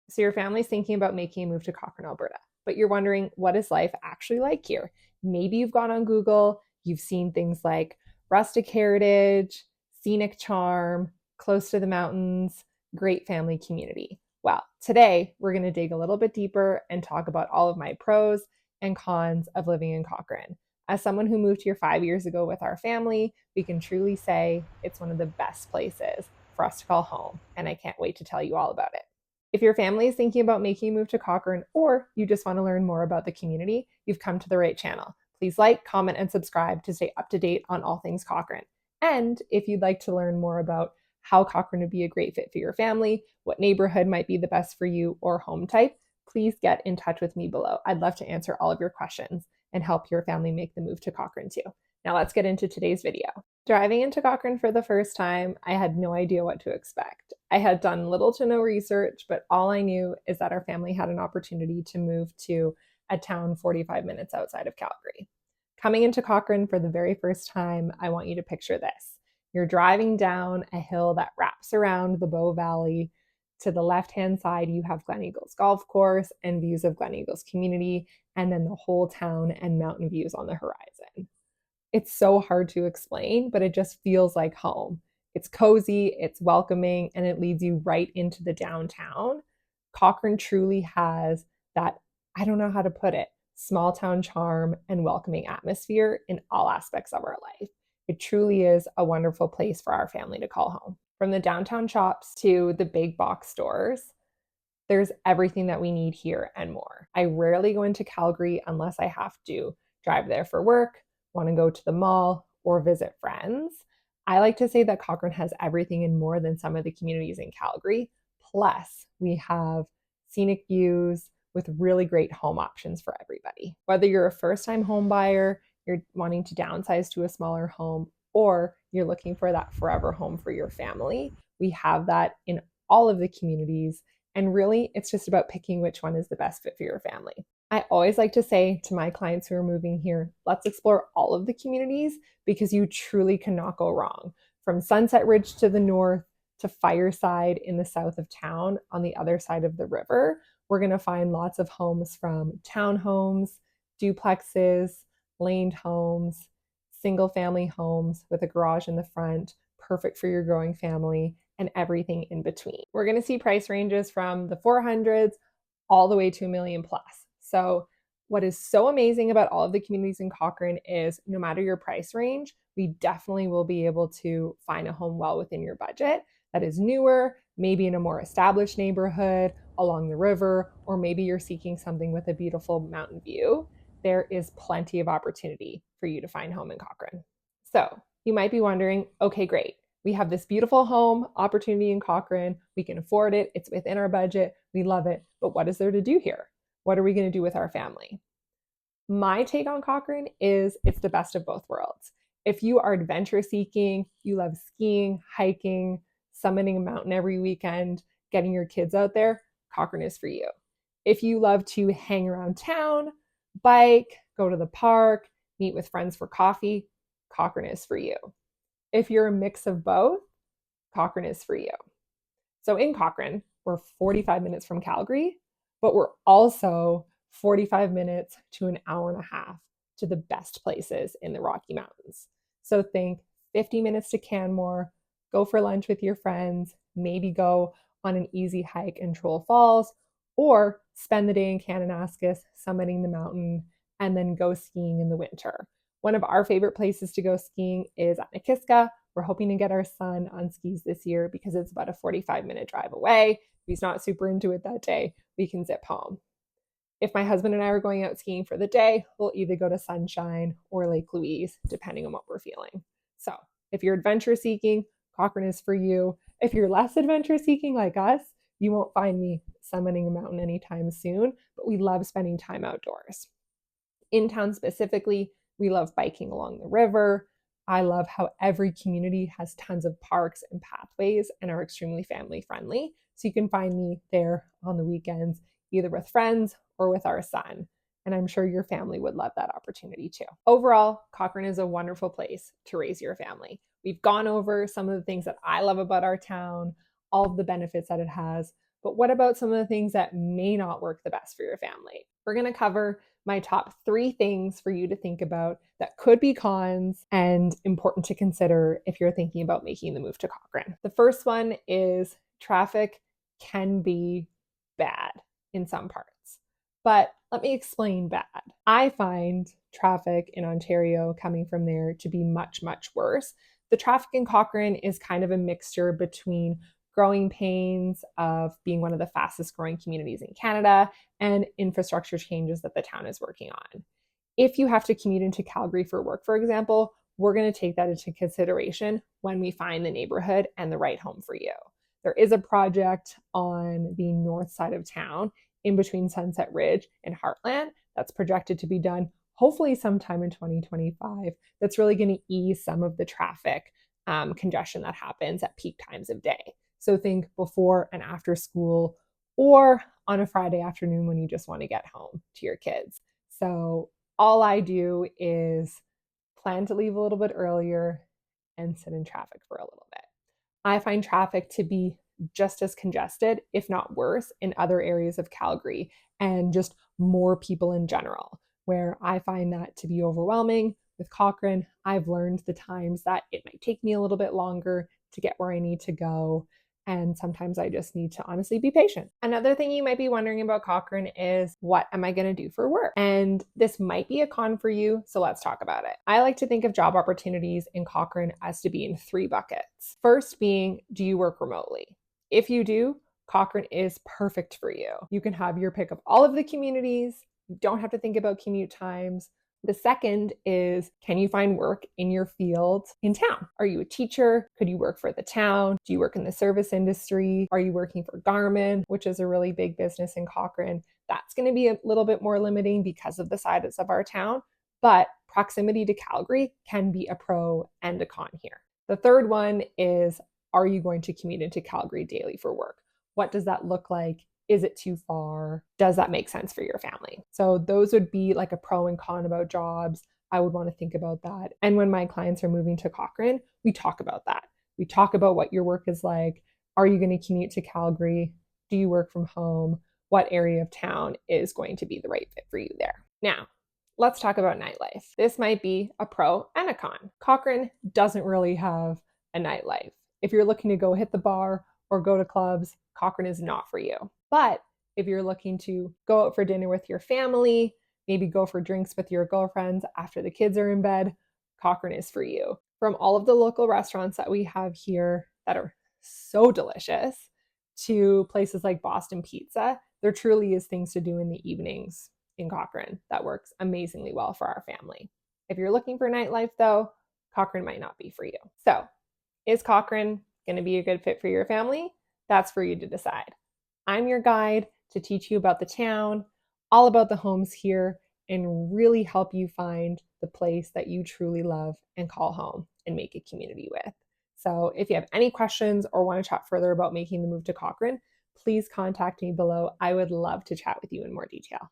So your family's thinking about making a move to Cochrane, Alberta, but you're wondering, what is life actually like here? Maybe you've gone on Google, you've seen things like rustic heritage, scenic charm, close to the mountains, great family community. Well, today we're going to dig a little bit deeper and talk about all of my pros and cons of living in Cochrane. As someone who moved here 5 years ago with our family, we can truly say it's one of the best places for us to call home, and I can't wait to tell you all about it. If your family is thinking about making a move to Cochrane, or you just want to learn more about the community, you've come to the right channel. Please like, comment, and subscribe to stay up to date on all things Cochrane. And if you'd like to learn more about how Cochrane would be a great fit for your family, what neighborhood might be the best for you, or home type, please get in touch with me below. I'd love to answer all of your questions and help your family make the move to Cochrane too. Now let's get into today's video. Driving into Cochrane for the first time, I had no idea what to expect. I had done little to no research, but all I knew is that our family had an opportunity to move to a town 45 minutes outside of Calgary. Coming into Cochrane for the very first time, I want you to picture this. You're driving down a hill that wraps around the Bow Valley. To the left-hand side, you have Gleneagles Golf Course and views of Gleneagles community, and then the whole town and mountain views on the horizon. It's so hard to explain, but it just feels like home. It's cozy, it's welcoming, and it leads you right into the downtown. Cochrane truly has that, I don't know how to put it, small town charm and welcoming atmosphere in all aspects of our life. It truly is a wonderful place for our family to call home. From the downtown shops to the big box stores, there's everything that we need here and more. I rarely go into Calgary unless I have to drive there for work, want to go to the mall, or visit friends. I like to say that Cochrane has everything and more than some of the communities in Calgary. Plus, we have scenic views with really great home options for everybody. Whether you're a first-time home buyer, you're wanting to downsize to a smaller home, or you're looking for that forever home for your family, we have that in all of the communities. And really, it's just about picking which one is the best fit for your family. I always like to say to my clients who are moving here, let's explore all of the communities because you truly cannot go wrong. From Sunset Ridge to the north to Fireside in the south of town on the other side of the river, we're going to find lots of homes from townhomes, duplexes, laned homes, single family homes with a garage in the front, perfect for your growing family, and everything in between. We're going to see price ranges from the 400s all the way to $1 million plus. So what is so amazing about all of the communities in Cochrane is no matter your price range, we definitely will be able to find a home well within your budget that is newer, maybe in a more established neighborhood along the river, or maybe you're seeking something with a beautiful mountain view. There is plenty of opportunity for you to find home in Cochrane. So you might be wondering, okay, great. We have this beautiful home opportunity in Cochrane. We can afford it. It's within our budget. We love it. But what is there to do here? What are we going to do with our family? My take on Cochrane is it's the best of both worlds. If you are adventure seeking, you love skiing, hiking, summiting a mountain every weekend, getting your kids out there, Cochrane is for you. If you love to hang around town, bike, go to the park, meet with friends for coffee, Cochrane is for you. If you're a mix of both, Cochrane is for you. So in Cochrane, we're 45 minutes from Calgary, but we're also 45 minutes to an hour and a half to the best places in the Rocky Mountains. So think 50 minutes to Canmore, go for lunch with your friends, maybe go on an easy hike in Troll Falls, or spend the day in Kananaskis, summiting the mountain, and then go skiing in the winter. One of our favorite places to go skiing is at Nakiska. We're hoping to get our son on skis this year because it's about a 45-minute drive away. If he's not super into it that day, we can zip home. If my husband and I are going out skiing for the day, we'll either go to Sunshine or Lake Louise, depending on what we're feeling. So if you're adventure seeking, Cochrane is for you. If you're less adventure seeking like us, you won't find me summiting a mountain anytime soon, but we love spending time outdoors. In town specifically, we love biking along the river. I love how every community has tons of parks and pathways and are extremely family friendly. So you can find me there on the weekends, either with friends or with our son. And I'm sure your family would love that opportunity too. Overall, Cochrane is a wonderful place to raise your family. We've gone over some of the things that I love about our town, all of the benefits that it has, But what about some of the things that may not work the best for your family? We're going to cover my top 3 things for you to think about that could be cons and important to consider if you're thinking about making the move to Cochrane. The first one is traffic can be bad in some parts. But let me explain bad. I find traffic in Ontario coming from there to be much, much worse. The traffic in Cochrane is kind of a mixture between growing pains of being one of the fastest growing communities in Canada and infrastructure changes that the town is working on. If you have to commute into Calgary for work, for example, we're going to take that into consideration when we find the neighborhood and the right home for you. There is a project on the north side of town in between Sunset Ridge and Heartland that's projected to be done hopefully sometime in 2025. That's really going to ease some of the traffic congestion that happens at peak times of day. So think before and after school or on a Friday afternoon when you just want to get home to your kids. So all I do is plan to leave a little bit earlier and sit in traffic for a little bit. I find traffic to be just as congested, if not worse, in other areas of Calgary and just more people in general, where I find that to be overwhelming. With Cochrane, I've learned the times that it might take me a little bit longer to get where I need to go. And sometimes I just need to honestly be patient. Another thing you might be wondering about Cochrane is, what am I going to do for work? And this might be a con for you, so let's talk about it. I like to think of job opportunities in Cochrane as to be in 3 buckets. First being, do you work remotely? If you do, Cochrane is perfect for you. You can have your pick of all of the communities. You don't have to think about commute times. The second is, can you find work in your field in town? Are you a teacher? Could you work for the town? Do you work in the service industry? Are you working for Garmin, which is a really big business in Cochrane? That's going to be a little bit more limiting because of the size of our town, but proximity to Calgary can be a pro and a con here. The third one is, are you going to commute into Calgary daily for work? What does that look like? Is it too far? Does that make sense for your family? So those would be like a pro and con about jobs. I would want to think about that. And when my clients are moving to Cochrane, we talk about that. We talk about what your work is like. Are you going to commute to Calgary? Do you work from home? What area of town is going to be the right fit for you there? Now, let's talk about nightlife. This might be a pro and a con. Cochrane doesn't really have a nightlife. If you're looking to go hit the bar or go to clubs, Cochrane is not for you. But if you're looking to go out for dinner with your family, maybe go for drinks with your girlfriends after the kids are in bed, Cochrane is for you. From all of the local restaurants that we have here that are so delicious to places like Boston Pizza, there truly is things to do in the evenings in Cochrane that works amazingly well for our family. If you're looking for nightlife though, Cochrane might not be for you. So, is Cochrane going to be a good fit for your family? That's for you to decide. I'm your guide to teach you about the town, all about the homes here, and really help you find the place that you truly love and call home and make a community with. So if you have any questions or want to chat further about making the move to Cochrane, please contact me below. I would love to chat with you in more detail.